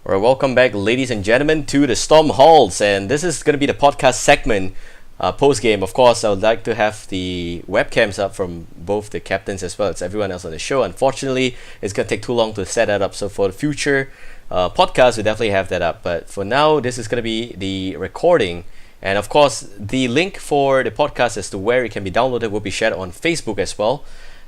Alright, welcome back, ladies and gentlemen, to the Storm Halls, and this is going to be the podcast segment post game. Of course, I would like to have the webcams up from both the captains as well as everyone else on the show. Unfortunately, it's going to take too long to set that up, so for the future podcast, we definitely have that up. But for now, this is going to be the recording, and of course, the link for the podcast as to where it can be downloaded will be shared on Facebook as well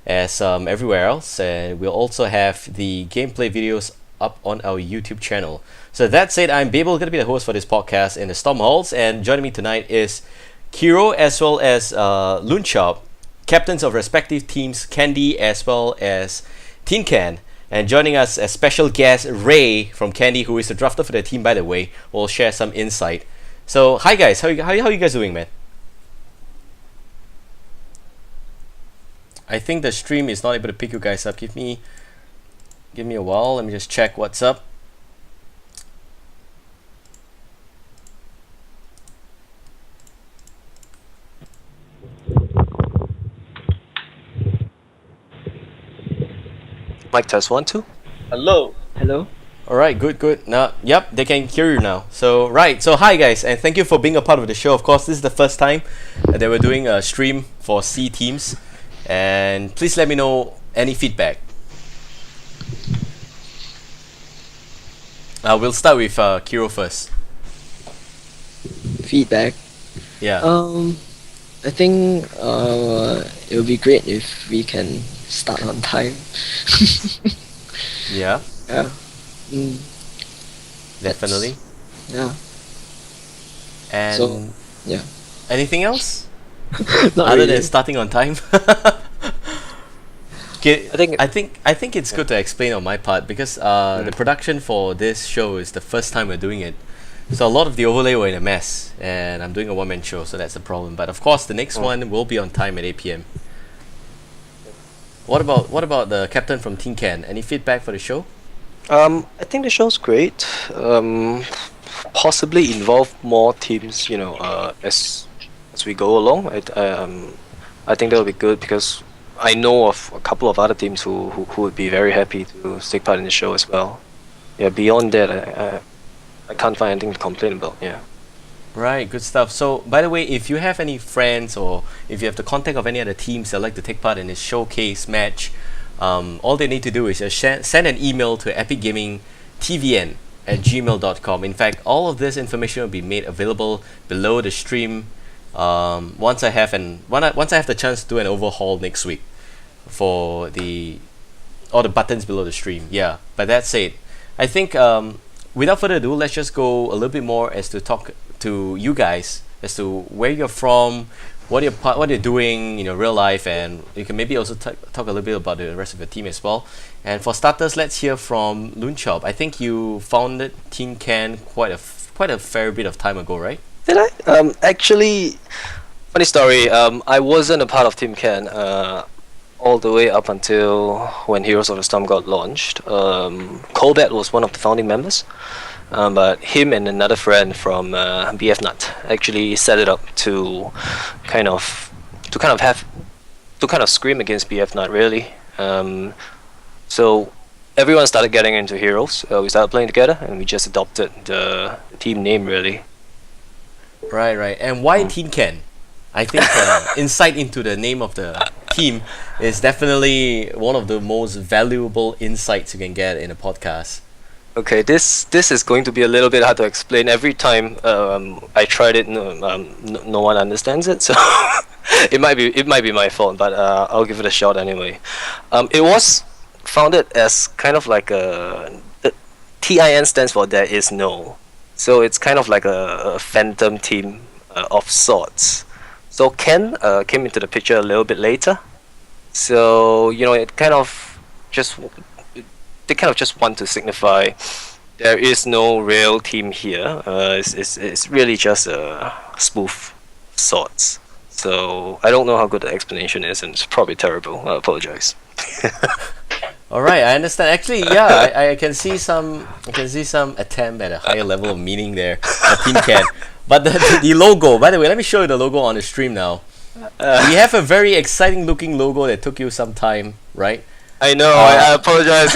as everywhere else, and we'll also have the gameplay videos up on our YouTube channel. So that said, I'm Babel, going to be the host for this podcast in the Storm Halls, and joining me tonight is Kiro as well as Lunchop, captains of respective teams, Candy as well as Tincan, and joining us as special guest Ray from Candy, who is the drafter for the team, by the way, will share some insight. So hi guys, how you guys doing, man? I think the stream is not able to pick you guys up. Give me a while. Let me just check what's up. Mic test 1 2. Hello. Alright, good. Now, yep, they can hear you now. So hi guys, and thank you for being a part of the show. Of course, this is the first time that we're doing a stream for C teams, and please let me know any feedback. We'll start with Kiro first. Feedback. Yeah. I think it would be great if we can start on time. Yeah. Yeah. Definitely. Yeah. And So, yeah. anything else Not other really. than starting on time? Okay, I think it's good to explain on my part because the production for this show is the first time we're doing it. So a lot of the overlay were in a mess, and I'm doing a one-man show, so that's a problem. But of course, the next one will be on time at 8 p.m. What about the captain from Tincan? Any feedback for the show? I think the show's great. Possibly involve more teams, as we go along. I think that would be good because I know of a couple of other teams who would be very happy to take part in the show as well. Yeah, beyond that, I can't find anything to complain about. Yeah. Right, good stuff. So, by the way, if you have any friends or if you have the contact of any other teams that like to take part in this showcase match, all they need to do is just send an email to epicgamingtvn@gmail.com. In fact, all of this information will be made available below the stream once I have the chance to do an overhaul next week for all the buttons below the stream. Yeah, but that said, I think without further ado, let's just go a little bit more as to talk to you guys as to where you're from, what you're doing in your real life, and you can maybe also talk a little bit about the rest of your team as well. And for starters, let's hear from Lunchop. I think you founded Tincan quite a fair bit of time ago, right? Did I? Actually, funny story. I wasn't a part of Team Can all the way up until when Heroes of the Storm got launched. Colbert was one of the founding members, but him and another friend from BF Nut actually set it up to kind of scream against BF Nut, really. So everyone started getting into Heroes. We started playing together, and we just adopted the team name, really. Right. And why Tincan? I think insight into the name of the team is definitely one of the most valuable insights you can get in a podcast. Okay, this is going to be a little bit hard to explain. Every time I tried it, no one understands it, so it might be my fault, but I'll give it a shot anyway. It was founded as kind of like the TIN stands for there is no, so it's kind of like a phantom team of sorts. So Ken came into the picture a little bit later, so they kind of just want to signify there is no real team here. It's really just a spoof of sorts. So I don't know how good the explanation is, and it's probably terrible. I apologize. Alright, I understand. Actually, yeah, I can see some attempt at a higher level of meaning there for Team Can. But the logo, by the way, let me show you the logo on the stream now. We have a very exciting looking logo that took you some time, right? I know. I apologize.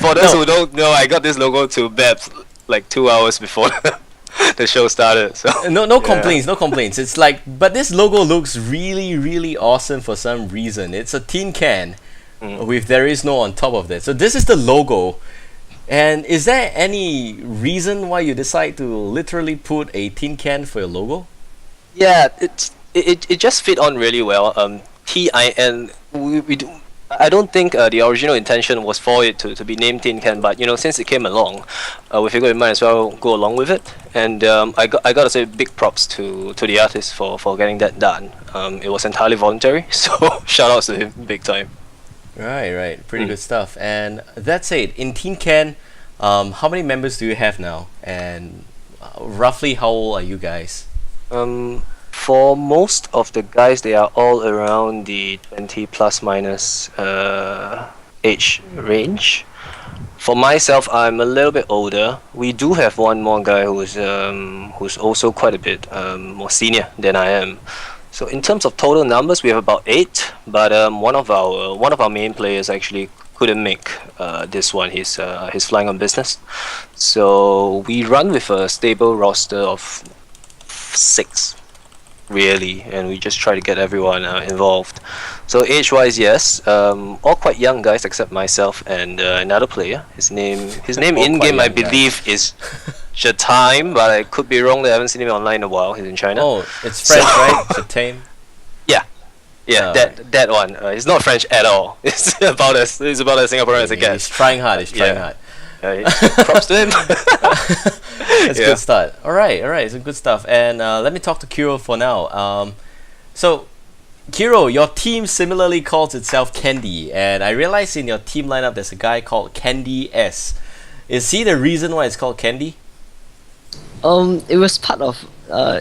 For those No. who don't know, I got this logo to Babs like 2 hours before the show started. So No yeah. complaints, no complaints. It's like, but this logo looks really, really awesome for some reason. It's a tin can with "there is no" on top of that. So this is the logo. And is there any reason why you decide to literally put a tin can for your logo? Yeah, it just fit on really well. TIN. We do. I don't think the original intention was for it to be named Tin Can, but since it came along, we figured we might as well go along with it. And I gotta say big props to the artist for getting that done. It was entirely voluntary, so shout outs to him big time. Right. Pretty good stuff. And that's it. In Tin Can, how many members do you have now? And roughly how old are you guys? For most of the guys, they are all around the 20 plus minus age range. For myself, I'm a little bit older. We do have one more guy who's also quite a bit more senior than I am. So in terms of total numbers, we have about 8. But one of our main players actually couldn't make this one. He's flying on business. So we run with a stable roster of 6. Really, and we just try to get everyone involved. So age-wise, yes, all quite young guys except myself and another player. His name All in quite game I young believe is Shatime, but I could be wrong. I haven't seen him online in a while. He's in China. Oh, it's French, right? Chatame. Yeah, Oh. that one. He's not French at all. It's about as Singaporean as it He's gets. trying hard. He's trying Yeah. hard. Props to him. That's a Yeah. good start. All right, it's a good stuff. And let me talk to Kiro for now. So, Kiro, your team similarly calls itself Candy, and I realize in your team lineup there's a guy called Candy S. Is he the reason why it's called Candy? It was part of.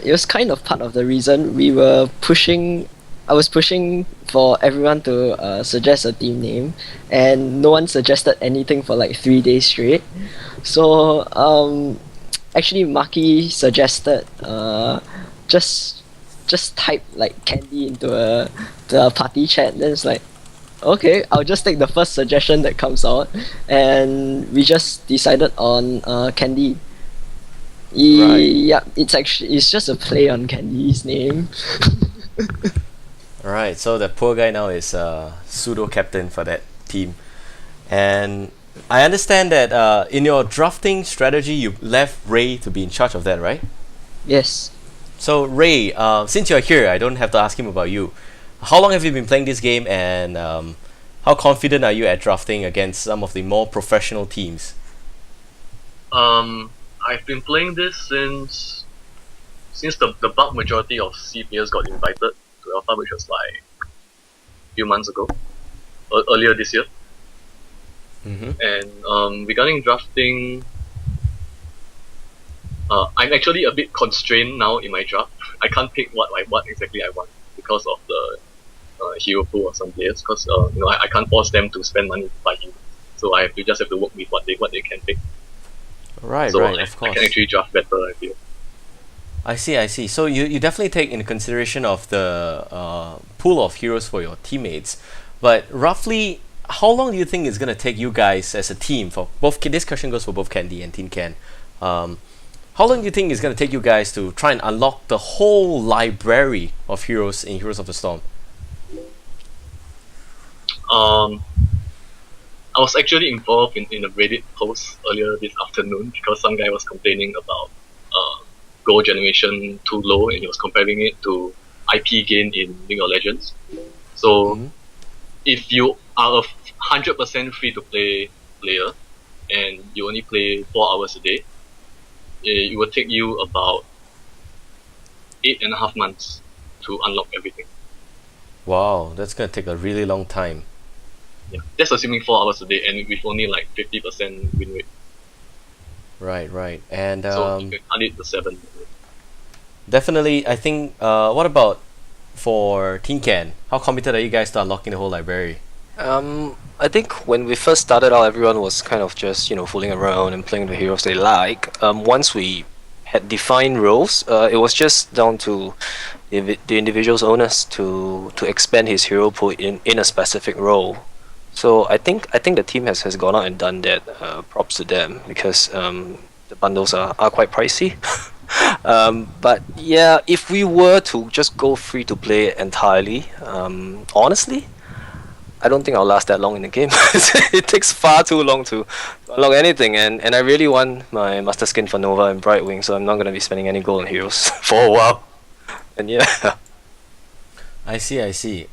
It was kind of part of the reason we were pushing. I was pushing for everyone to suggest a team name, and no one suggested anything for like 3 days straight. So actually, Maki suggested just type like Candy into the party chat. Then it's like, okay, I'll just take the first suggestion that comes out, and we just decided on Candy. Right. Yeah, it's just a play on Candy's name. Alright, so the poor guy now is pseudo captain for that team. And I understand that in your drafting strategy, you left Ray to be in charge of that, right? Yes. So Ray, since you're here, I don't have to ask him about you. How long have you been playing this game, and how confident are you at drafting against some of the more professional teams? I've been playing this since the bulk majority of C players got invited to Alpha, which was like a few months ago, earlier this year. Mm-hmm. And regarding drafting, I'm actually a bit constrained now in my draft. I can't pick what exactly I want because of the hero pool of some players. Because I can't force them to spend money to buy heroes, so I have to work with what they can pick. Right, So right, I, of course. I can actually draft better, I feel. I see. So you definitely take into consideration of the pool of heroes for your teammates, but roughly, how long do you think it's gonna take you guys as a team for both? This question goes for both Candy and Tincan. How long do you think it's gonna take you guys to try and unlock the whole library of heroes in Heroes of the Storm? I was actually involved in a Reddit post earlier this afternoon because some guy was complaining about gold generation too low, and he was comparing it to IP gain in League of Legends. So if you are a 100% free to play player and you only play 4 hours a day, it will take you about 8.5 months to unlock everything. Wow, that's gonna take a really long time. Yeah, that's assuming 4 hours a day and with only like 50% win rate. Right. And So you can cut it to 7. definitely, I think. What about for Tincan? How committed are you guys to unlocking the whole library? I think when we first started out, everyone was kind of just fooling around and playing the heroes they like. Once we had defined roles, it was just down to the individual's owners to expand his hero pool in a specific role. So I think the team has gone out and done that. Props to them because the bundles are quite pricey. But yeah, if we were to just go free to play entirely, honestly, I don't think I'll last that long in the game. It takes far too long to unlock anything, and I really want my master skin for Nova and Brightwing, so I'm not gonna be spending any gold on heroes for a while. And yeah. I see, I see.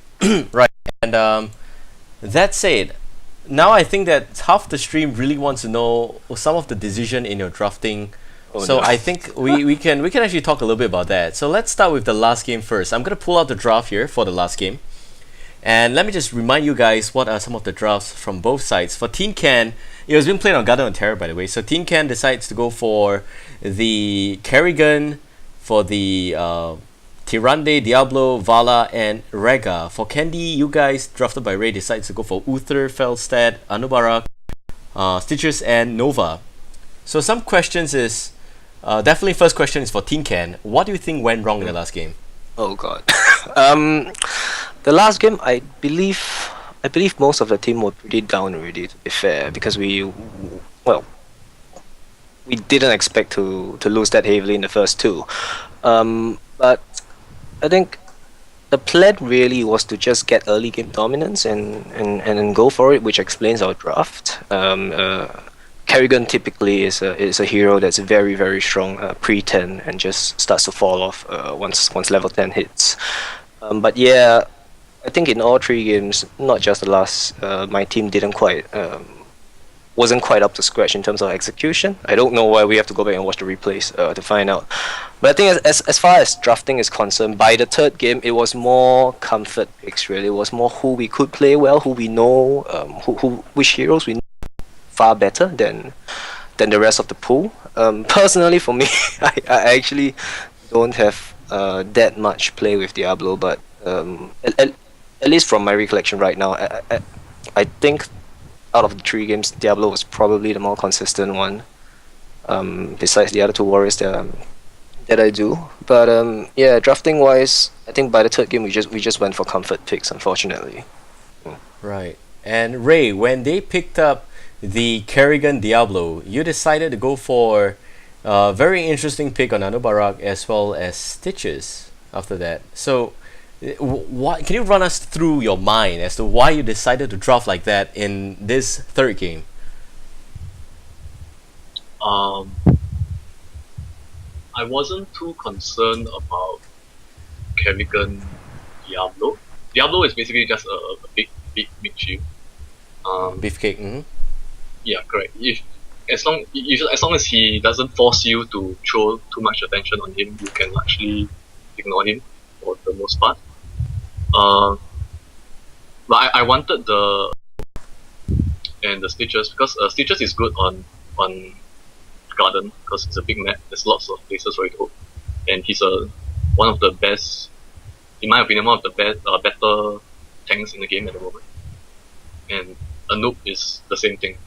Right, and that said, now I think that half the stream really wants to know some of the decision in your drafting. Oh, So no. I think we can actually talk a little bit about that. So let's start with the last game first. I'm gonna pull out the draft here for the last game. And let me just remind you guys what are some of the drafts from both sides. For Tincan, it was being played on Garden of Terror, by the way. So Tincan decides to go for the Kerrigan, for the Tyrande, Diablo, Vala, and Rega. For Candy, you guys, drafted by Ray, decides to go for Uther, Felstad, Anubarak, Stitches, and Nova. So some questions is, definitely first question is for Tincan. What do you think went wrong in the last game? Oh god. The last game, I believe most of the team were pretty down already. To be fair, because we didn't expect to lose that heavily in the first two. But I think the plan really was to just get early game dominance and go for it, which explains our draft. Kerrigan typically is a hero that's very very strong pre-10 and just starts to fall off once level 10 hits. But yeah, I think in all three games, not just the last, my team wasn't quite up to scratch in terms of execution. I don't know why we have to go back and watch the replays to find out. But I think as far as drafting is concerned, by the third game, it was more comfort picks really. It was more who we could play well, who we know, which heroes we know far better than the rest of the pool. Personally, for me, I actually don't have that much play with Diablo, but at least from my recollection right now, I think out of the three games, Diablo was probably the more consistent one. Besides the other two warriors that I do, but yeah, drafting wise, I think by the third game we just went for comfort picks, unfortunately. Right. And Ray, when they picked up the Kerrigan Diablo, you decided to go for a very interesting pick on Anubarak as well as Stitches after that. So, what can you run us through your mind as to why you decided to draft like that in this third game? I wasn't too concerned about Kerrigan Diablo. Diablo is basically just a big mid shield. Beefcake. Mm-hmm. Yeah, correct. As long as he doesn't force you to throw too much attention on him, you can actually ignore him for the most part. But I wanted the Stitches because Stitches is good on Garden because it's a big map. There's lots of places for it to go, and he's one of the best, in my opinion, one of the better tanks in the game at the moment. And a noob is the same thing,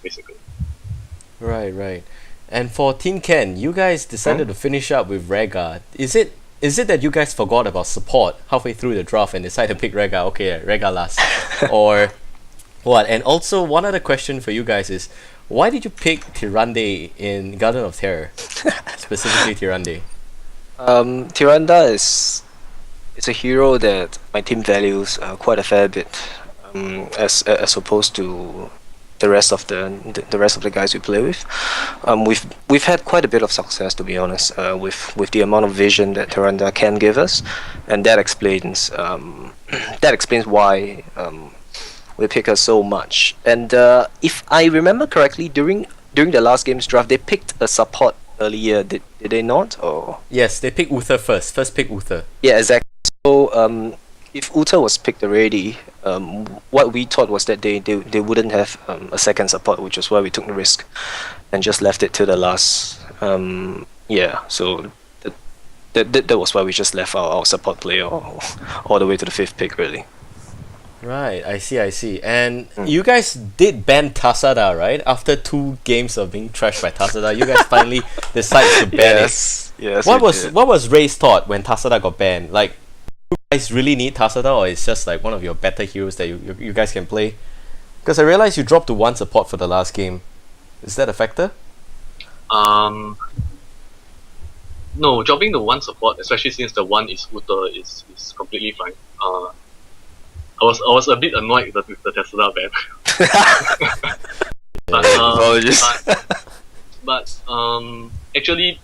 basically. Right, right. And for Tincan, you guys decided to finish up with Rega. Is it that you guys forgot about support halfway through the draft and decided to pick Rega? Okay, Rega last. Or what? And also, one other question for you guys is, why did you pick Tyrande in Garden of Terror? Specifically Tyrande. Tyrande is a hero that my team values quite a fair bit, as opposed to the rest of the guys we play with. We've had quite a bit of success, to be honest, with the amount of vision that Tyrande can give us, and that explains why we pick her so much. And if I remember correctly, during the last game's draft, they picked a support earlier. Did they not? Or Yes, they picked Uther first. First pick Uther. yeah, exactly. So if Uther was picked already, what we thought was that they wouldn't have a second support, which is why we took the risk and just left it to the last. Yeah, so that was why we just left our support player all the way to the fifth pick, really. Right, I see. And you guys did ban Tasada, right? After 2 games of being trashed by Tasada, you guys finally decided to ban it. Yes. What was Ray's thought when Tasada got banned? Like, you guys really need Tasada, or it's just like one of your better heroes that you guys can play? Because I realized you dropped to 1 support for the last game. Is that a factor? No, dropping the 1 support, especially since the 1 is Uther, is completely fine. I was a bit annoyed with the Tesla ban. but Apologies. Actually,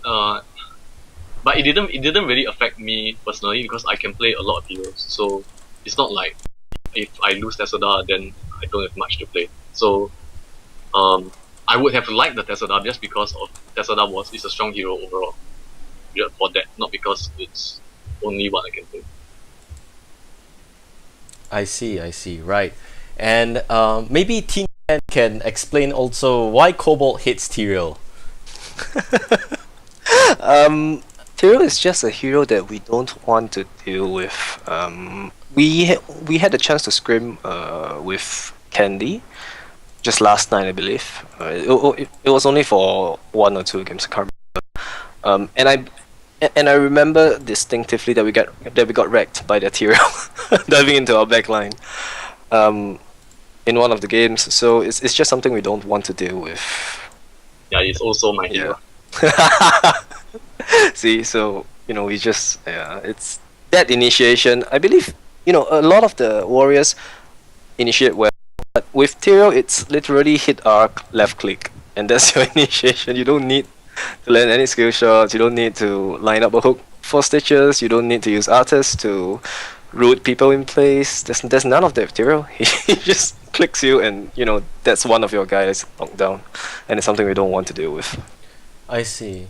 but it didn't really affect me personally because I can play a lot of heroes. So it's not like if I lose Tesla, then I don't have much to play. So I would have liked the Tesla just because of Tesla is a strong hero overall. Yeah, for that, not because it's only what I can play. I see, right. And maybe Tincan can explain also why Cobalt hates Tyrael. Tyrael is just a hero that we don't want to deal with. We had the chance to scrim with Candy just last night, I believe. It was only for 1 or 2 games, I can't remember. And I remember distinctively that we got wrecked by their Tyrael diving into our backline in one of the games. So it's just something we don't want to deal with. Yeah, it's also my hero. See, so we just it's that initiation. I believe a lot of the warriors initiate well, but with Tyrael it's literally hit arc, left click, and that's your initiation. You don't need to land any skill shots. You don't need to line up a hook for stitches. You don't need to use artists to root people in place. There's none of that with Tyrael. He just clicks you, and that's one of your guys knocked down, and it's something we don't want to deal with. I see.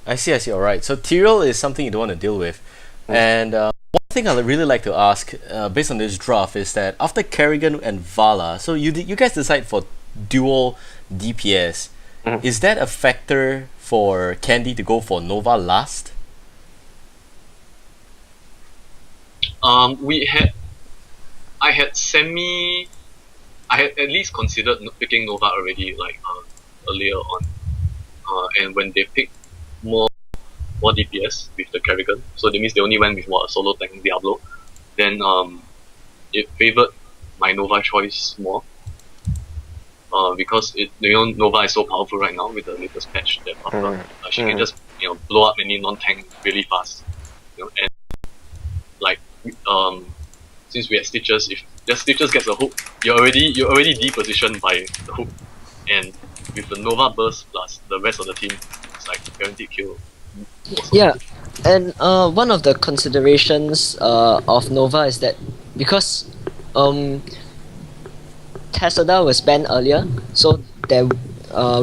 I see. Alright. So Tyrael is something you don't want to deal with. And one thing I'd really like to ask, based on this draft, is that after Kerrigan and Vala, so you guys decide for dual DPS. Is that a factor for Candy to go for Nova last? I had at least considered picking Nova already, earlier on. And when they picked more DPS with the Kerrigan, so that means they only went with a solo tank Diablo, then it favored my Nova choice more. Because Nova is so powerful right now with the latest patch that she can just blow up any non-tank really fast. And since we had Stitches, if just Stitches gets a hook, you're already depositioned by the hook, and with the Nova burst plus the rest of the team, it's like guaranteed kill. Yeah, and one of the considerations of Nova is that because Tesla was banned earlier, so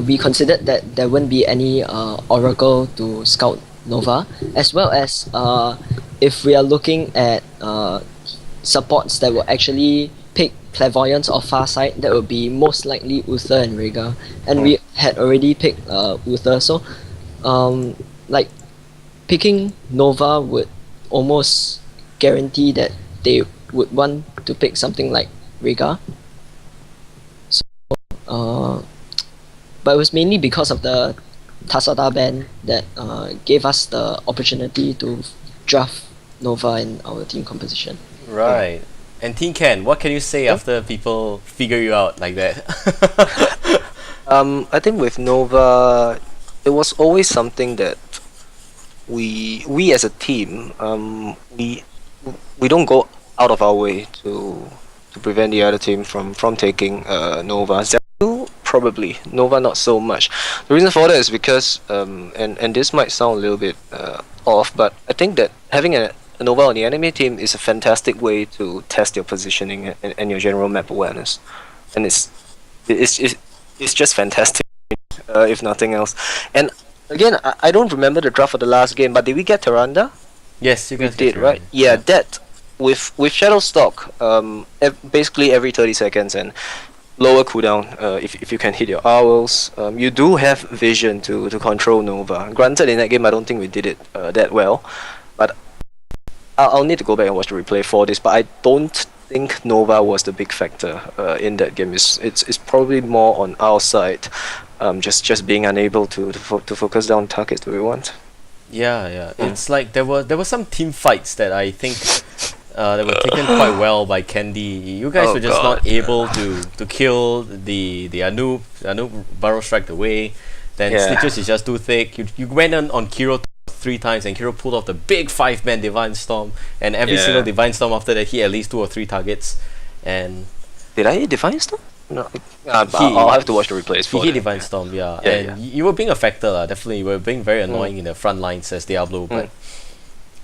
we considered that there wouldn't be any Oracle to scout Nova, as well as if we are looking at supports that will actually pick Clairvoyance or Farsight, that would be most likely Uther and Rhaegar, and we had already picked Uther, so picking Nova would almost guarantee that they would want to pick something like Rhaegar. But it was mainly because of the Tasada ban that gave us the opportunity to draft Nova in our team composition. Right. And Tincan, what can you say after people figure you out like that? I think with Nova, it was always something that we as a team, we don't go out of our way to prevent the other team from taking Nova. Zaru, probably. Nova, not so much. The reason for that is because, and this might sound a little bit off, but I think that having a Nova on the enemy team is a fantastic way to test your positioning and your general map awareness, and it's just fantastic, if nothing else. And again, I don't remember the draft for the last game, but did we get Tyrande? Yes, you guys did, right? Yeah, that with Shadow Stock, basically every 30 seconds and lower cooldown. If you can hit your owls, you do have vision to control Nova. Granted, in that game, I don't think we did it that well, but I'll need to go back and watch the replay for this. But I don't think Nova was the big factor in that game. It's probably more on our side, just being unable to focus down targets that we want. Yeah. It's like there were some team fights that I think that were taken quite well by Candy. You guys Oh, were just God. not able to kill the Anoop. Anoop burrow strike away. Then Yeah. Stitches is just too thick. You went on Kiro 3 times, and Kiro pulled off the big 5-man Divine Storm. And every Yeah. single Divine Storm after that hit at least 2 or 3 targets. And Did I hit Divine Storm? No. I'll have to watch the replays he for hit that. Divine Storm, yeah. Yeah, And yeah. you were being a factor, definitely. You were being very annoying in the front lines as Diablo.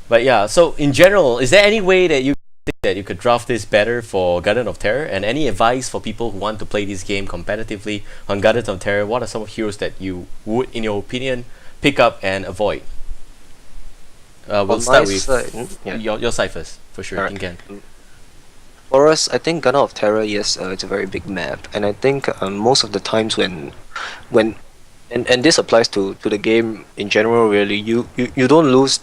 But yeah, so in general, is there any way that you think that you could draft this better for Garden of Terror? And any advice for people who want to play this game competitively on Garden of Terror? What are some heroes that you would, in your opinion, pick up and avoid? We'll On start my with side, yeah. your side first, for sure. Alright. Tincan. For us, I think Gun of Terror, yes, it's a very big map, and I think most of the times when and this applies to the game in general. Really, you don't lose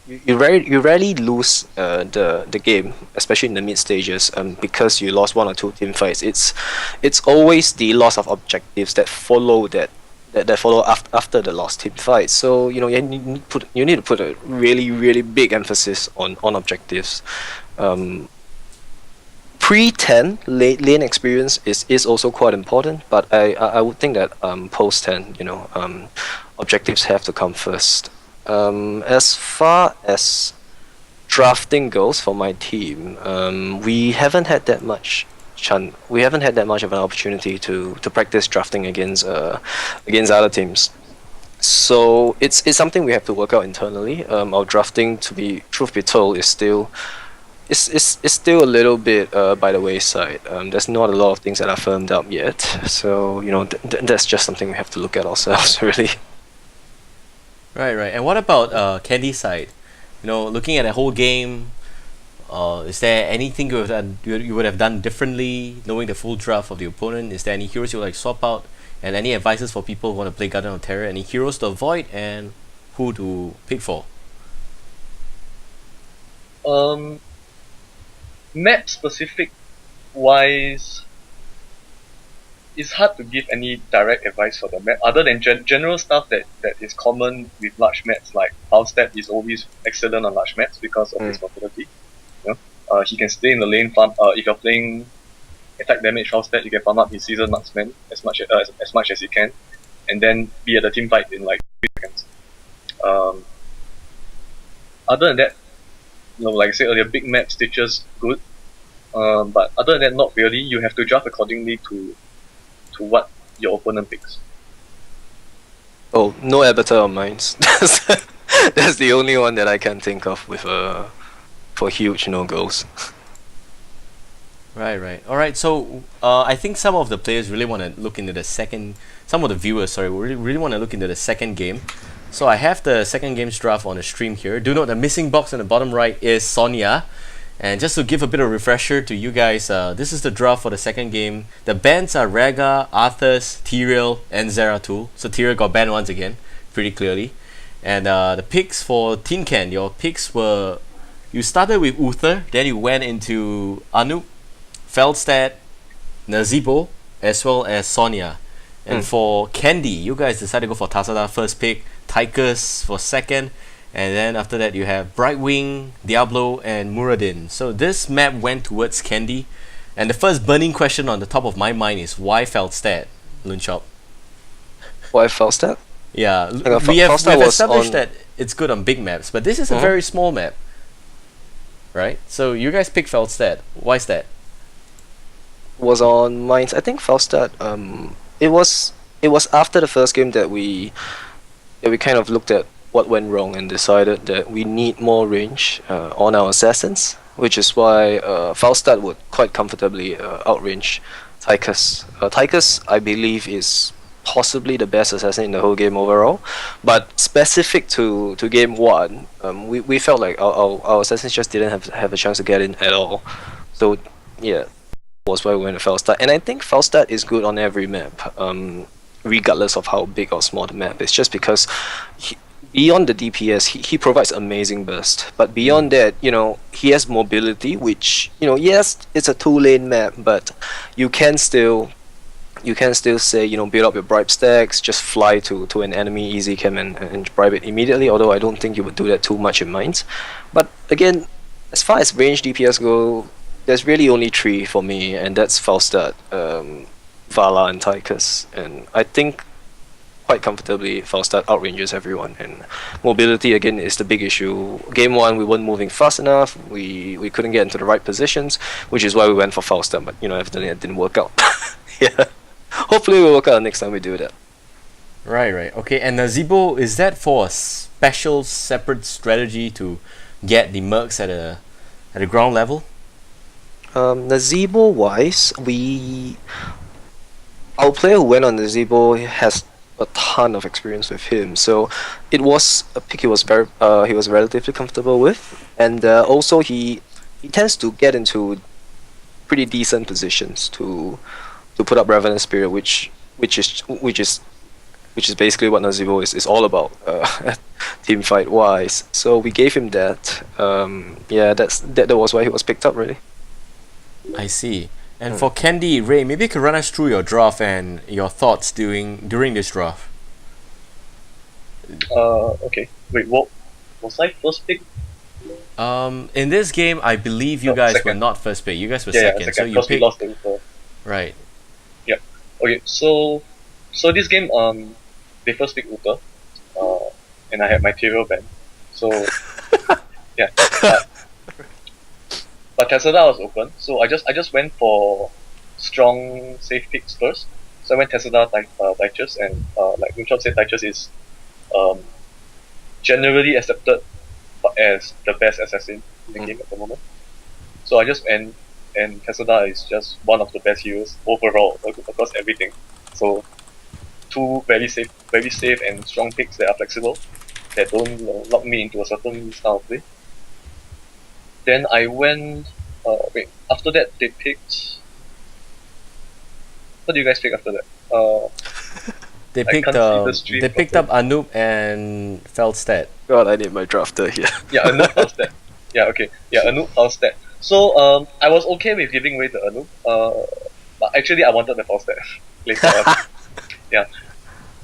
you rarely lose the game, especially in the mid stages, because you lost 1 or 2 team fights. It's always the loss of objectives that follow that follow after the lost team fight. So you need to put a really big emphasis on objectives. Pre-10 lane experience is also quite important, but I would think that post-10, objectives have to come first. As far as drafting goes for my team, we haven't had that much of an opportunity to practice drafting against other teams. So it's something we have to work out internally. Our drafting, truth be told, is still still a little bit by the wayside. There's not a lot of things that are firmed up yet. So that's just something we have to look at ourselves, really. Right. And what about Candy's side? Looking at the whole game, is there anything you would have done differently, knowing the full draft of the opponent? Is there any heroes you would like swap out? And any advices for people who want to play Garden of Terror? Any heroes to avoid and who to pick for? Map specific wise, it's hard to give any direct advice for the map other than general stuff that is common with large maps. Like Falstad is always excellent on large maps because of his mobility. He can stay in the lane farm. If you're playing attack damage Falstad, you can farm up his season marksman as much as you can, and then be at the team fight in like 3 seconds. Other than that, like I said earlier, big map Stitches good. But other than that, not really. You have to draft accordingly to what your opponent picks. Oh, no Avatar of Mines. That's the only one that I can think of with for huge no-goes. Right. Alright, so I think some of the players really want to look into some of the viewers, really want to look into the second game. So I have the second game's draft on the stream here. Do note the missing box on the bottom right is Sonya. And just to give a bit of refresher to you guys, this is the draft for the second game. The bans are Rhaegar, Arthas, Tyrael, and Zeratul. So Tyrael got banned once again, pretty clearly. And the picks for Tincan, your picks were... You started with Uther, then you went into Anoop, Feldstad, Nazeebo, as well as Sonya. And for Candy, you guys decided to go for Tassadar first pick, Tychus for second, and then after that you have Brightwing, Diablo, and Muradin. So this map went towards Candy. And the first burning question on the top of my mind is why Feldstad, Lunchop? Why Falstad? Yeah, Feldstad we've was established on- that it's good on big maps, but this is a very small map. Right? So you guys picked Feldstad. Why is that? Was on Mines. I think Falstad. It was after the first game that we kind of looked at what went wrong and decided that we need more range on our assassins, which is why Falstad would quite comfortably outrange Tychus. Tychus, I believe, is possibly the best assassin in the whole game overall, but specific to game 1, we felt like our assassins just didn't have a chance to get in at all. So yeah, was why we went to Falstad. And I think Falstad is good on every map, regardless of how big or small the map is, just because beyond the DPS, he provides amazing burst. But beyond that, he has mobility, which, yes, it's a 2-lane map, but you can still say, build up your bribe stacks, just fly to an enemy easy cam and bribe it immediately, although I don't think you would do that too much in Mines. But again, as far as range DPS go, there's really only three for me, and that's Falstad, Vala, and Tychus. And I think quite comfortably Falstad outranges everyone. And mobility again is the big issue. Game 1 we weren't moving fast enough. We couldn't get into the right positions, which is why we went for Falstad. But evidently it didn't work out. Yeah. Hopefully it will work out next time we do that. Right. Okay, and Nazeebo, is that for a special, separate strategy to get the mercs at a ground level? Nazeebo wise, our player who went on Nazeebo has a ton of experience with him, so it was a pick he was relatively comfortable with, and also he tends to get into pretty decent positions to put up Revenant Spirit, which is basically what Nazeebo is all about, team fight wise. So we gave him that. That was why he was picked up, really. I see. And for Candy, Ray, maybe you could run us through your draft and your thoughts during this draft. Okay. Wait, what was I first pick? In this game, I believe you guys second. were not first pick. You guys were Yeah, second. second. So you Because we picked. lost the Uber. Right. Yeah. Okay. So this game, they first picked Uber, and I had my Tyrael band. So yeah. But Tesla was open, so I just went for strong safe picks first. So I went Tesla, Tychus, and like Moonshot said, Tychus is generally accepted as the best assassin in the game at the moment. So I just and Tesla is just one of the best heroes overall across everything. So two very safe and strong picks that are flexible, that don't lock me into a certain style of play. Then I went. After that they picked. What do you guys pick after that? They I picked can't see the stream they picked up Anoop and Feldstedt. God, I need my drafter here. Yeah, Anoop Falstad. Yeah, okay. Yeah, Anoop Falstad. So I was okay with giving away the Anoop. But actually I wanted the Falstad later on. Yeah.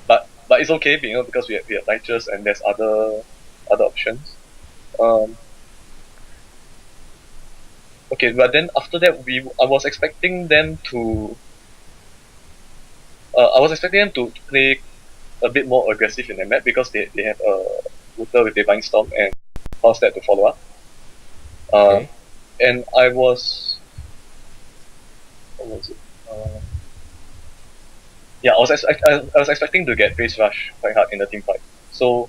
But it's okay, because we have Righteous and there's other options. Okay, but then after that I was expecting them to play a bit more aggressive in the map, because they have Uther with Divine Storm and Falstad to follow up. Okay. And I was, what was it? I was expecting to get Phase Rush quite hard in the team fight. So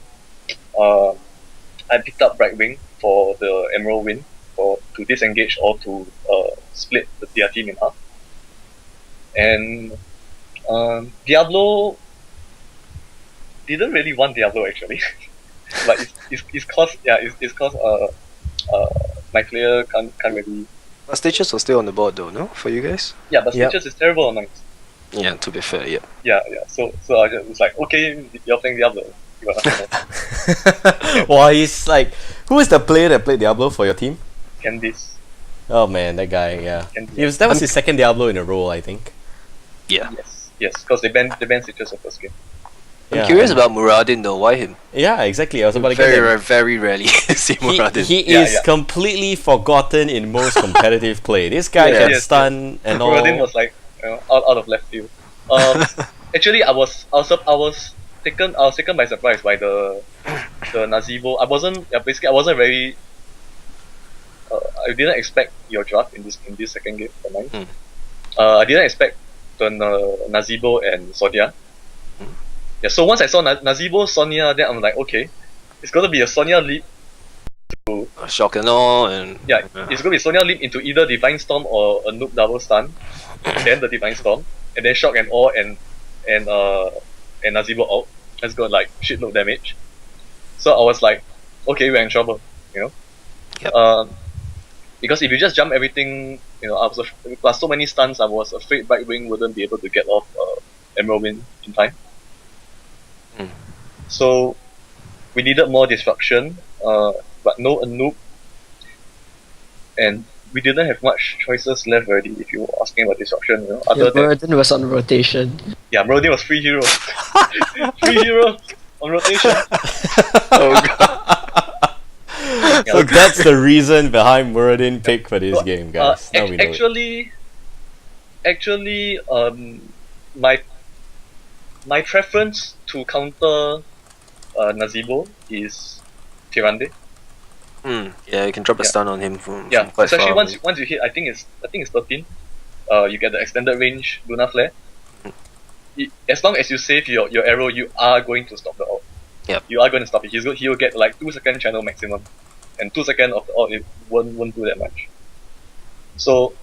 I picked up Brightwing for the Emerald win, or to disengage or to split their team in half. And Diablo didn't really want Diablo actually, but it's cause my player can't really. But Stitches was still on the board though, no? For you guys? Yeah, but Yep. Stitches is terrible on Knights. Yeah, to be fair, yeah. Yeah. So I just was like, okay, you're playing Diablo. You got nothing else. Well, he's like, who is the player that played Diablo for your team? Candice. Oh man, that guy. Yeah, Candice. that was his second Diablo in a row, I think. Yeah. Yes, because they banned Stitches the first game. I'm Yeah, curious about Muradin though, why him? Yeah, exactly. I was about to get that. Very rarely see Muradin. He Yeah, is yeah. completely forgotten in most competitive play. This guy Yeah. can Yes, stun and all. Muradin was like, out of left field. Actually, I was taken by surprise by the Nazeebo. I wasn't very. I didn't expect your draft in this second game for mine. I didn't expect the Nazeebo and Sonia. Yeah, so once I saw Nazeebo, Sonia, then I'm like, okay, it's gonna be a Sonia leap. Shock and all, and It's gonna be Sonia leap into either Divine Storm or a Noob double stun, then the Divine Storm, and then Shock and Awe and Nazeebo out. That's got like shitload damage. So I was like, okay, we're in trouble, Yep. because if you just jump everything, plus so many stuns, I was afraid Brightwing wouldn't be able to get off Emerald Win in time. So we needed more disruption, but no Anoop, and we didn't have much choices left already. If you were asking about disruption, other than Muradin was on rotation. Muradin was free hero, free hero on rotation. oh god. So that's the reason behind Muradin pick for this game, guys. Now we know it. Actually, my preference to counter Nazeebo is Tirande. Yeah, you can drop a stun on him from Yeah, quite especially far once away. once you hit, I think it's 13. You get the extended range Luna Flare. As long as you save your arrow, you are going to stop the ult. Yep. You are going to stop it. He will get like 2-second channel maximum, and 2 seconds of the ult it won't do that much. So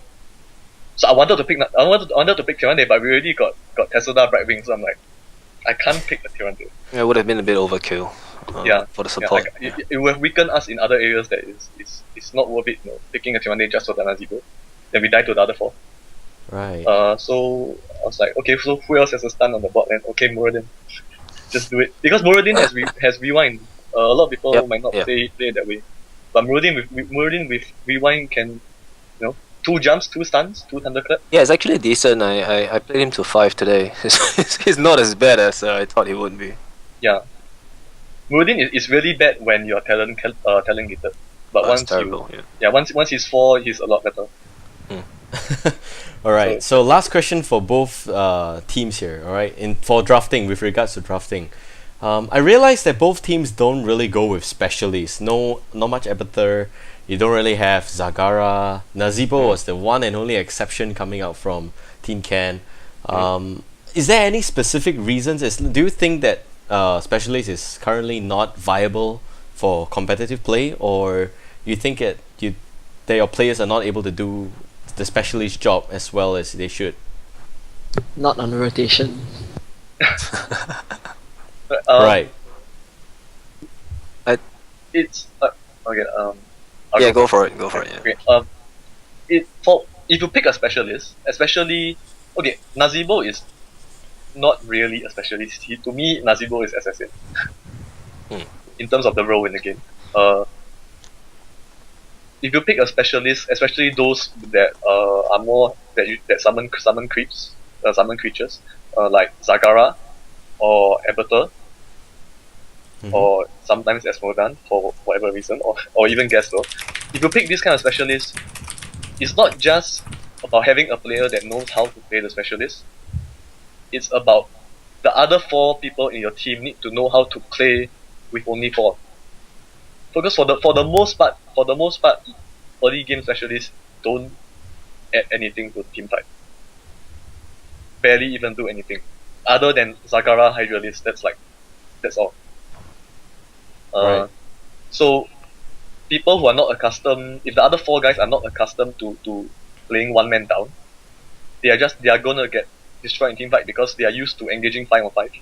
I wanted to pick Tirande, but we already got Tesla Brightwing, so I'm like, I can't pick the Tirande. Yeah, it would have been a bit overkill. For the support. It will have weakened us in other areas that is not worth it. Picking a Tirande just for the Nazeebo. Then we die to the other 4. Right. So I was like, okay, so who else has a stun on the bot? Then okay, Muradin, just do it because Muradin has rewind. A lot of people might not play it that way, but Muradin with rewind can, 2 jumps, 2 stuns, 2 thunderclap. Yeah, it's actually decent. I played him to 5 today. He's not as bad as I thought he would be. Yeah, Muradin is really bad when you're talent gated, but once terrible, once he's 4, he's a lot better. Alright, so last question for both teams here, alright, for drafting, with regards to drafting. I realized that both teams don't really go with specialists. Not much Abathur. You don't really have Zagara. Nazeebo was the one and only exception coming out from Tincan. Is there any specific reasons? Do you think that specialist is currently not viable for competitive play, or you think that your players are not able to do the specialist job as well as they should? Not on rotation. Right. It's okay. Yeah, go for it. Go for it. Yeah. Okay. If you pick a specialist, especially Nazeebo is not really a specialist. To me, Nazeebo is assassin. In terms of the role in the game. If you pick a specialist, especially those that are more that summon creeps, summon creatures, like Zagara or Abathur, or sometimes Esmodan for whatever reason, or even Gesto. If you pick this kind of specialist, it's not just about having a player that knows how to play the specialist. It's about the other 4 people in your team need to know how to play with only 4. Because for the most part, early game specialists don't add anything to the team fight. Barely even do anything. Other than Zagara Hydralis, that's all. Right. So people who are not accustomed, if the other 4 guys are not accustomed to playing one man down, they are gonna get destroyed in team fight because they are used to engaging 5-on-5.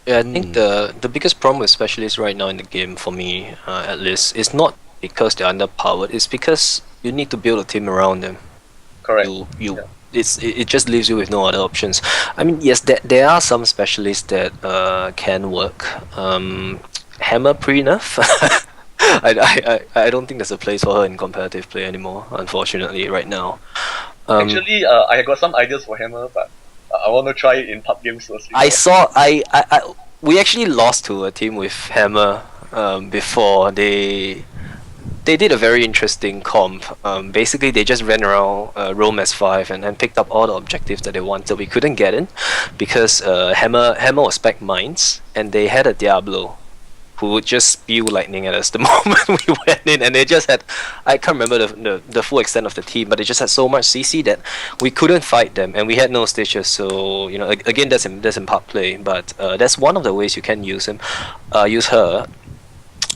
Yeah, I think the biggest problem with specialists right now in the game, for me at least, is not because they're underpowered. It's because you need to build a team around them. Correct. It just leaves you with no other options. I mean, yes, there are some specialists that can work. Hammer pre-nerf. I don't think there's a place for her in competitive play anymore, unfortunately, right now. Actually, I got some ideas for Hammer, but I want to try it in pub games first. We actually lost to a team with Hammer before. They did a very interesting comp. Basically, they just ran around Rome S5 and picked up all the objectives that they wanted. We couldn't get in because Hammer was spec mines, and they had a Diablo who would just spew lightning at us the moment we went in, and they just had, I can't remember the full extent of the team, but they just had so much CC that we couldn't fight them, and we had no stitches. So again, that's in part play, but that's one of the ways you can use her.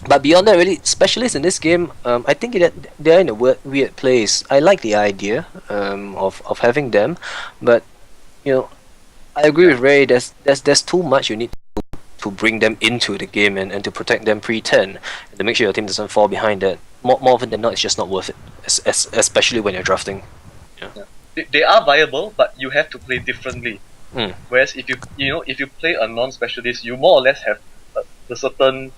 But beyond that, really, specialists in this game, I think they're in a weird place. I like the idea of having them, but I agree with Ray. There's too much you need to bring them into the game and to protect them pre-10, and to make sure your team doesn't fall behind that. More often than not, it's just not worth it, especially when you're drafting. Yeah. They are viable, but you have to play differently. Whereas if you play a non-specialist, you more or less have the certain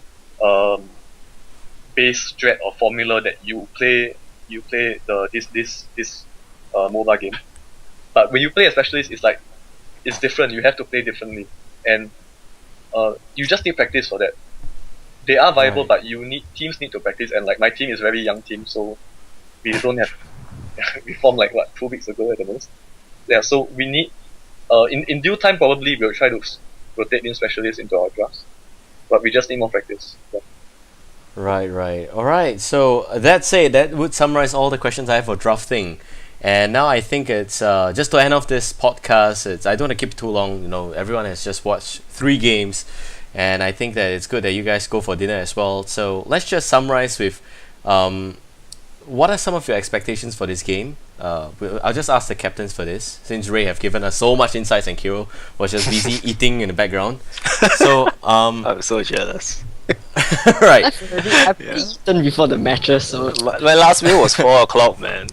base strat or formula that you play this mobile game. But when you play a specialist, it's different. You have to play differently, and you just need practice for that. they are viable, Right. but teams need to practice, and like my team is a very young team, so we don't have we formed like what 2 weeks ago at the most. Yeah, so we need in due time probably we'll try to rotate in specialists into our drafts, but we just need more practice. Yeah. Right, right. All right. So that said, that would summarize all the questions I have for drafting. And now I think it's just to end off this podcast. I don't want to keep it too long. You know, everyone has just watched 3 games, and I think that it's good that you guys go for dinner as well. So let's just summarize with, what are some of your expectations for this game? I'll just ask the captains for this, since Ray have given us so much insights and Kiro was just busy eating in the background. So I'm so jealous. right. I've already eaten before the matches, so My last meal was 4 o'clock, man.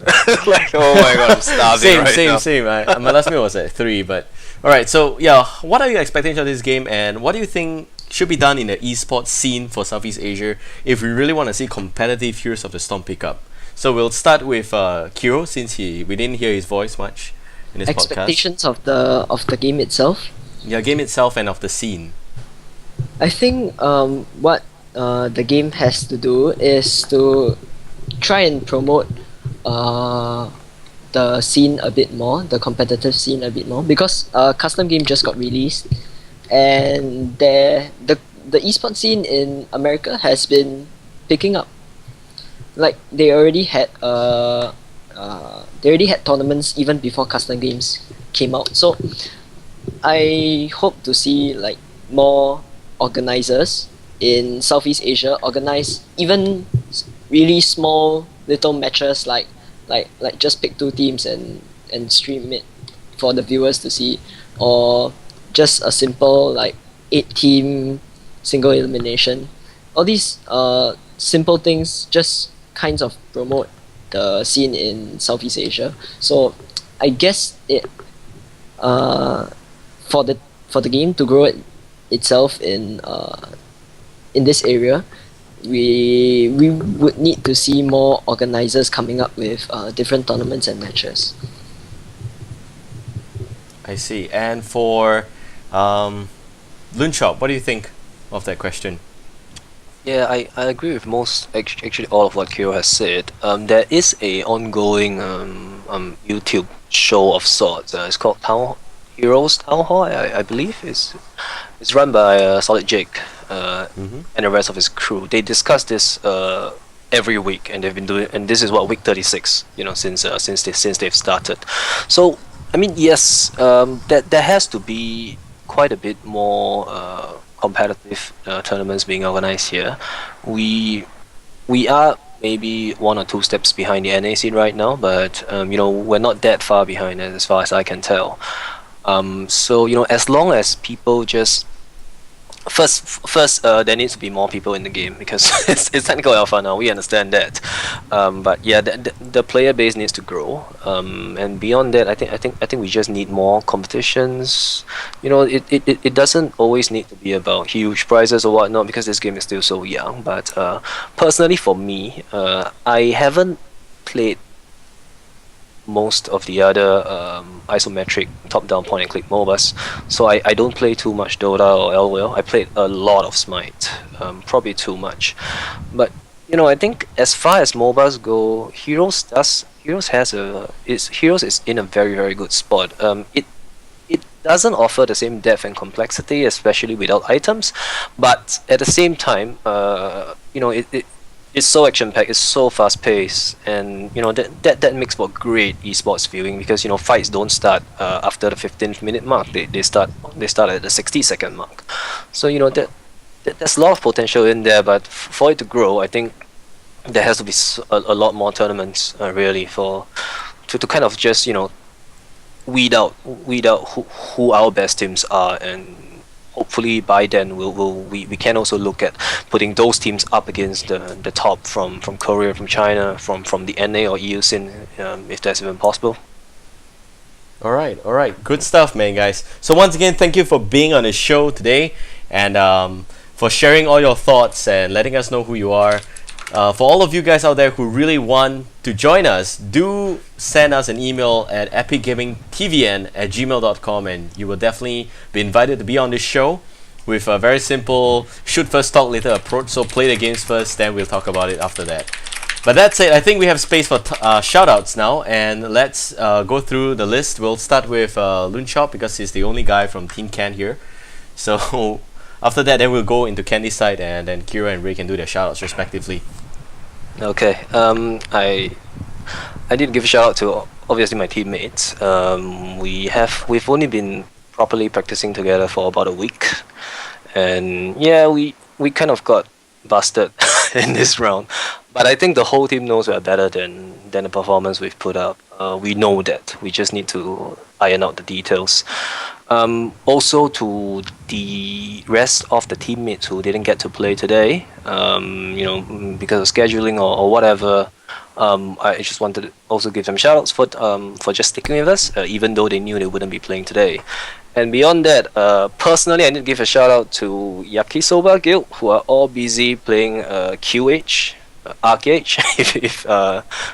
Like, oh my god, I'm starving Same, right same, now. same. My last meal was at 3, but all right. So yeah, what are your expectations of this game, and what do you think should be done in the esports scene for Southeast Asia if we really want to see competitive Heroes of the Storm pick up? So we'll start with Kiro, since we didn't hear his voice much in this podcast. expectations of the game itself. Yeah, game itself and of the scene. I think what the game has to do is to try and promote the scene a bit more, the competitive scene a bit more, because custom game just got released, and the esports scene in America has been picking up. Like they already had tournaments even before custom games came out. So I hope to see like more organizers in Southeast Asia organize even really small little matches, like just pick 2 teams and stream it for the viewers to see, or just a simple like 8-team single elimination. All these simple things just kinds of promote the scene in Southeast Asia. So I guess it for the game to grow itself in this area, we would need to see more organizers coming up with different tournaments and matches. I see. And for Lunchop, what do you think of that question? Yeah, I agree with actually all of what Kyo has said. There is a ongoing YouTube show of sorts. It's called Heroes Town Hall, I believe. It's run by Solid Jake and the rest of his crew. They discuss this every week, and they've been doing. And this is what week 36. You know, since they've started. So I mean, yes, there has to be quite a bit more competitive tournaments being organized here. We are maybe 1 or 2 steps behind the NA scene right now, but we're not that far behind as far as I can tell. So as long as people just first there needs to be more people in the game, because it's technical alpha now, we understand that, but yeah, the player base needs to grow, and beyond that, I think we just need more competitions. It doesn't always need to be about huge prizes or whatnot, because this game is still so young. But personally for me, I haven't played most of the other isometric top-down point-and-click MOBAs, so I don't play too much Dota or LOL. I played a lot of Smite, probably too much. But I think as far as MOBAs go, Heroes is in a very, very good spot. It doesn't offer the same depth and complexity, especially without items, but at the same time, it's so action-packed, it's so fast-paced, and that makes for great esports viewing, because fights don't start after the 15th minute mark. They start at the 60-second mark. So there's a lot of potential in there, but for it to grow, I think there has to be a lot more tournaments, really, to kind of just weed out who our best teams are, and hopefully by then we can also look at putting those teams up against the top from Korea, from China, from the NA or EU scene, if that's even possible. All right, good stuff, man, guys. So once again, thank you for being on the show today, and for sharing all your thoughts and letting us know who you are. For all of you guys out there who really want to join us, do send us an email at epicgamingtvn@gmail.com, and you will definitely be invited to be on this show. with a very simple shoot first, talk later approach. So play the games first, then we'll talk about it after that. But that's it. I think we have space for shoutouts now, and let's go through the list. We'll start with Lunchop because he's the only guy from Tincan here. So after that, then we'll go into Candy's side, and then Kira and Ray can do their shoutouts respectively. Okay. I did give a shout out to obviously my teammates. We've only been properly practicing together for about a week, and yeah, we kind of got busted in this round. But I think the whole team knows we're better than the performance we've put up. We know that. We just need to iron out the details. Also to the rest of the teammates who didn't get to play today, because of scheduling or whatever, I just wanted to also give them shoutouts for just sticking with us, even though they knew they wouldn't be playing today. And beyond that, personally, I need to give a shout out to Yakisoba Guild, who are all busy playing QH. RKH, if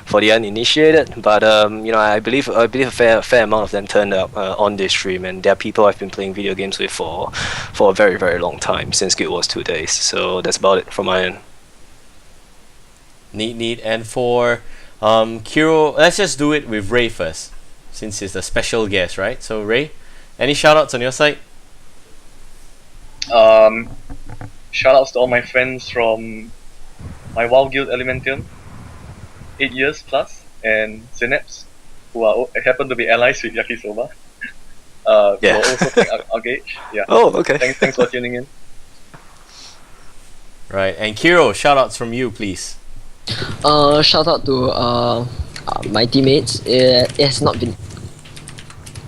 for the uninitiated, but I believe a fair amount of them turned up on this stream, and they're people I've been playing video games with for a very, very long time, since Guild Wars 2 days. So that's about it from my end. Neat. And for Kiro, let's just do it with Ray first, since he's the special guest, right? So Ray, any shoutouts on your side? Shoutouts to all my friends from my WoW Guild Elementium, 8 years plus, and Synapse, who happen to be allies with Yakisoba. Yeah. Who are also playing Argage. Yeah. Oh, okay. Thanks for tuning in. Right, and Kiro, shoutouts from you, please. Shout out to my teammates. It has not been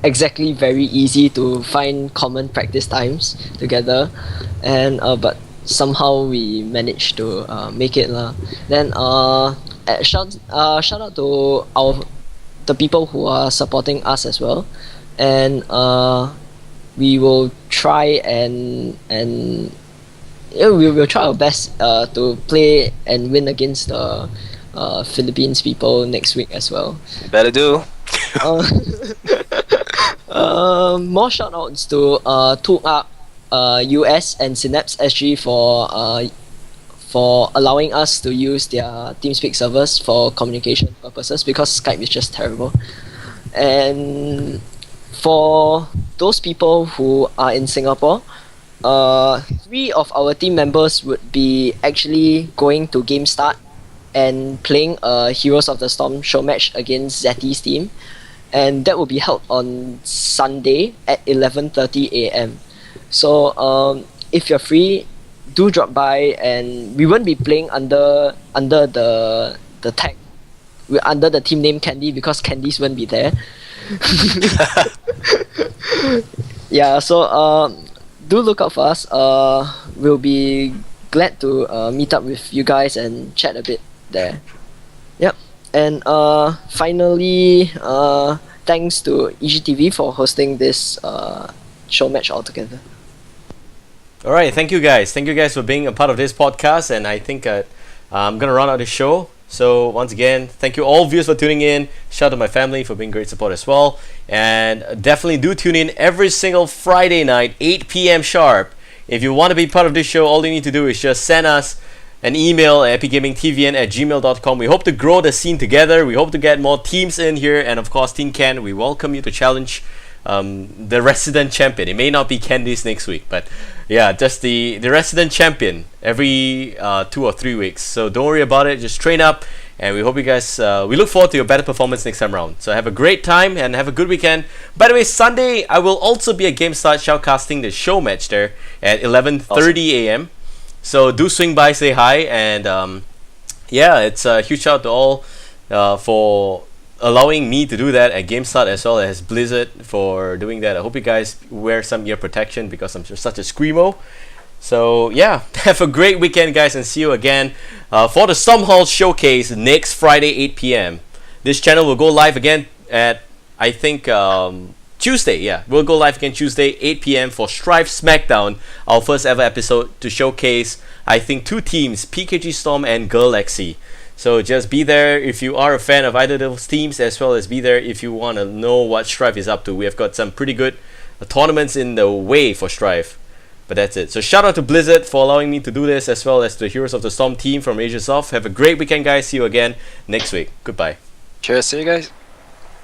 exactly very easy to find common practice times together, and but somehow we managed to make it lah. Then shout out to the people who are supporting us as well, and we will try and we will try our best to play and win against the Philippines people next week as well. Better do. More shout outs to US and Synapse SG for allowing us to use their TeamSpeak servers for communication purposes, because Skype is just terrible. And for those people who are in Singapore, 3 of our team members would be actually going to Game Start and playing a Heroes of the Storm show match against Zeti's team, and that will be held on Sunday at 11:30 a.m. So if you're free, do drop by, and we won't be playing under the tag, under the team name Candy, because Candies won't be there. Yeah, so do look out for us. We'll be glad to meet up with you guys and chat a bit there. Yep. And finally, thanks to EGTV for hosting this show match altogether. Alright, thank you guys for being a part of this podcast, and I think I'm gonna run out the show. So once again, thank you all viewers for tuning in. Shout out to my family for being great support as well, and definitely do tune in every single Friday night, 8 p.m. sharp. If you want to be part of this show, all you need to do is just send us an email at epicgamingtvn@gmail.com. We hope to grow the scene together. We hope to get more teams in here, and of course Tincan, we welcome you to challenge the resident champion. It may not be Candice next week, but yeah, just the resident champion every 2 or 3 weeks. So don't worry about it, just train up, and we hope you guys we look forward to your better performance next time around. So have a great time and have a good weekend. By the way, Sunday I will also be at Game Start shoutcasting the show match there at 11:30 a.m. So do swing by, say hi, and yeah, it's a huge shout out to all for allowing me to do that at GameStart, as well as Blizzard for doing that. I hope you guys wear some ear protection because I'm just such a screamo. So yeah, have a great weekend guys, and see you again for the Storm Hall Showcase next Friday 8 p.m. This channel will go live again at I think Tuesday. Yeah, we'll go live again Tuesday 8 p.m. for Strife Smackdown, our first ever episode to showcase I think 2 teams, PKG Storm and Galaxy. So just be there if you are a fan of either of those teams, as well as be there if you want to know what Strife is up to. We have got some pretty good tournaments in the way for Strife. But that's it. So shout out to Blizzard for allowing me to do this, as well as the Heroes of the Storm team from Asia Soft. Have a great weekend, guys. See you again next week. Goodbye. Cheers, see you guys.